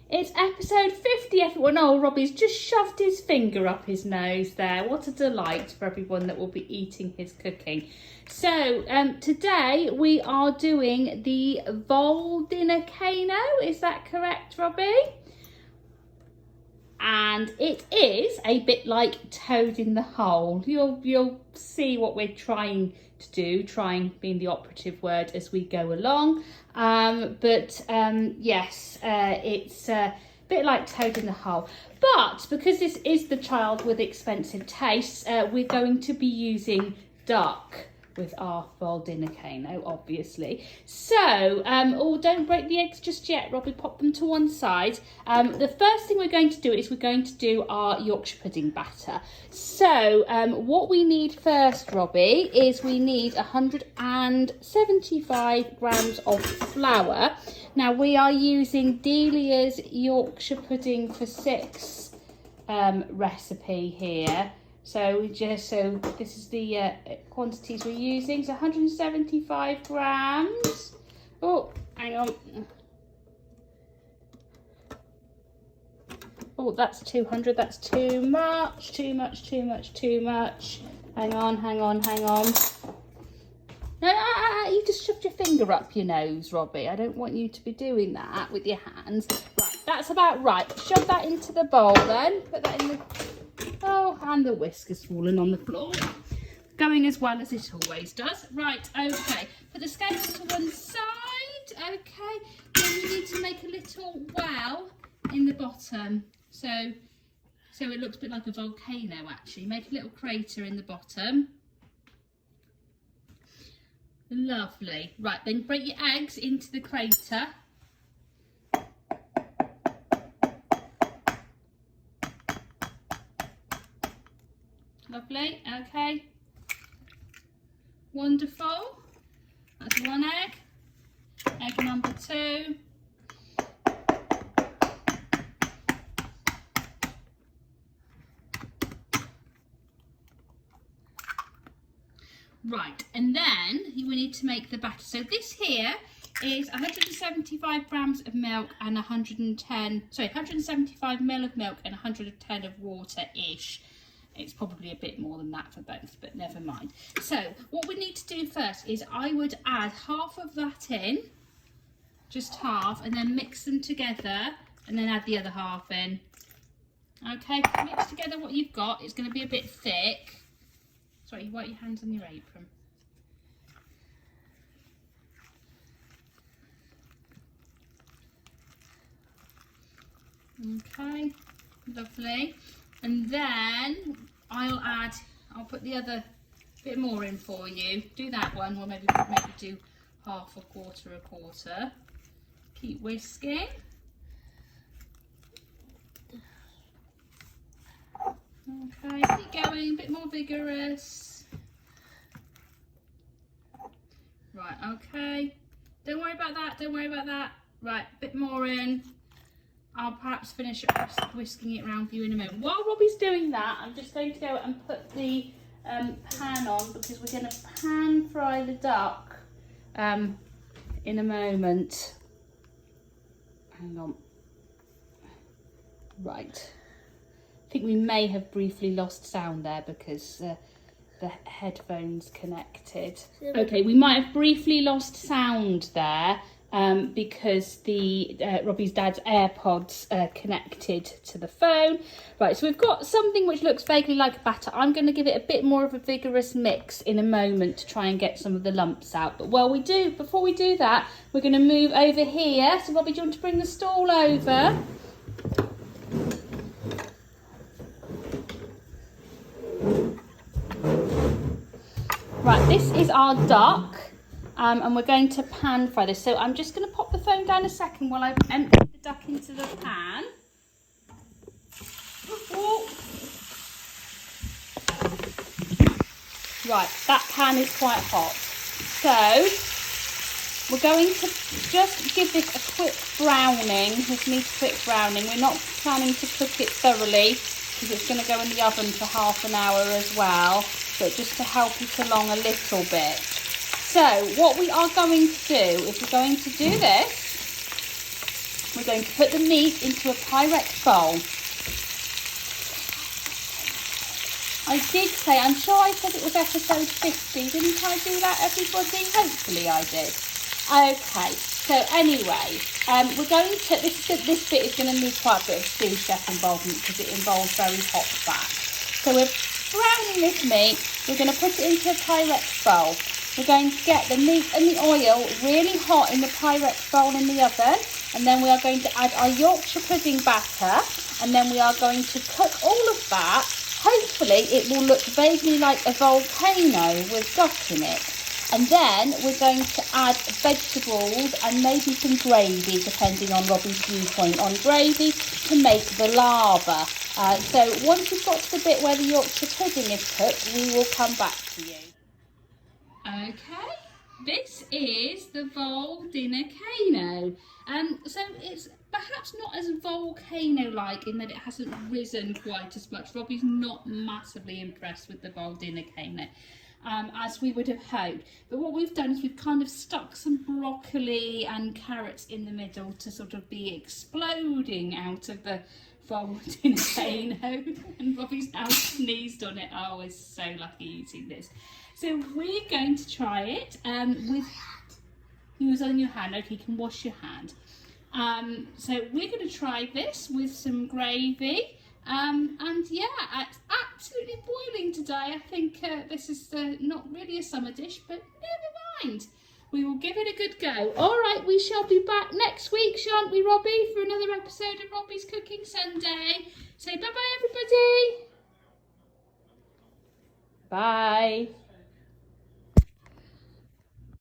It's episode 50th. Well, no, Robbie's just shoved his finger up his nose there. What a delight for everyone that will be eating his cooking. So today we are doing the Voldinnercano. Is that correct, Robbie? And it is a bit like Toad in the Hole. You'll see what we're trying to do, trying being the operative word as we go along. Yes, it's a bit like Toad in the Hole. But because this is the child with expensive tastes, we're going to be using duck with our Voldinnercano, obviously. So, don't break the eggs just yet, Robbie, pop them to one side. The first thing we're going to do is we're going to do our Yorkshire pudding batter. So, what we need first, Robbie, is we need 175 grams of flour. Now, we are using Delia's Yorkshire pudding for 6 recipe here. So this is the quantities we're using. So 175 grams. Oh, hang on. Oh, that's 200. That's too much. Too much. Hang on. No, you just shoved your finger up your nose, Robbie. I don't want you to be doing that with your hands. Right, that's about right. Shove that into the bowl then. Put that in the... Oh, and the whisk has fallen on the floor. Going as well as it always does. Right, okay. Put the scales to one side. Okay. Then we need to make a little well in the bottom. So it looks a bit like a volcano, actually. Make a little crater in the bottom. Lovely. Right, then break your eggs into the crater. Lovely, okay. Wonderful. That's one egg. Egg number 2. Right, and then we need to make the batter. So this here is 175 grams of milk and 175 ml of milk and 110 of water-ish. It's probably a bit more than that for both, but never mind. So what we need to do first is I would add half of that in, just half, and then mix them together and then add the other half in. Okay, mix together what you've got. It's going to be a bit thick. Sorry, you wipe your hands on your apron. Okay, lovely. And then I'll put the other bit more in for you. Do that one, or maybe do half, a quarter. Keep whisking. Okay, keep going, a bit more vigorous. Right, okay. Don't worry about that. Right, a bit more in. I'll perhaps finish whisking it around for you in a moment. While Robbie's doing that, I'm just going to go and put the pan on, because we're going to pan fry the duck in a moment. Hang on. Right. I think we may have briefly lost sound there because the headphones connected. Okay, we might have briefly lost sound there. Because Robbie's dad's AirPods connected to the phone. Right, so we've got something which looks vaguely like a batter. I'm going to give it a bit more of a vigorous mix in a moment to try and get some of the lumps out. But before we do that, we're going to move over here. So Robbie, do you want to bring the stool over? Right, this is our duck. And we're going to pan fry this. So I'm just going to pop the phone down a second while I empty the duck into the pan. Ooh. Right, that pan is quite hot. So we're going to just give this a quick browning. This needs quick browning. We're not planning to cook it thoroughly because it's going to go in the oven for half an hour as well. But just to help it along a little bit. So what we are going to do is we're going to do this. we're going to put the meat into a Pyrex bowl. I did say, I'm sure I said it was episode 50, didn't I do that, everybody? Hopefully I did. Okay, so anyway, we're going to, this bit is going to need quite a bit of sous chef involvement because it involves very hot fat. So we're browning this meat, we're going to put it into a Pyrex bowl. We're going to get the meat and the oil really hot in the Pyrex bowl in the oven, and then we are going to add our Yorkshire pudding batter, and then we are going to cook all of that. Hopefully it will look vaguely like a volcano with dust in it. And then we're going to add vegetables and maybe some gravy, depending on Robbie's viewpoint on gravy, to make the lava. So once we've got to the bit where the Yorkshire pudding is cooked, we will come back to you. Okay, this is the Voldinnercano. So it's perhaps not as volcano-like in that it hasn't risen quite as much. Robbie's not massively impressed with the Voldinnercano, as we would have hoped. But what we've done is we've kind of stuck some broccoli and carrots in the middle to sort of be exploding out of the Voldinnercano. And Robbie's now sneezed on it. Oh, we're so lucky eating this. So we're going to try it with... Use on your hand. Okay, you can wash your hand. So we're going to try this with some gravy. And yeah, it's absolutely boiling today. I think this is not really a summer dish, but never mind. We will give it a good go. All right, we shall be back next week, shan't we, Robbie, for another episode of Robbie's Cooking Sunday. Say bye-bye, everybody. Bye.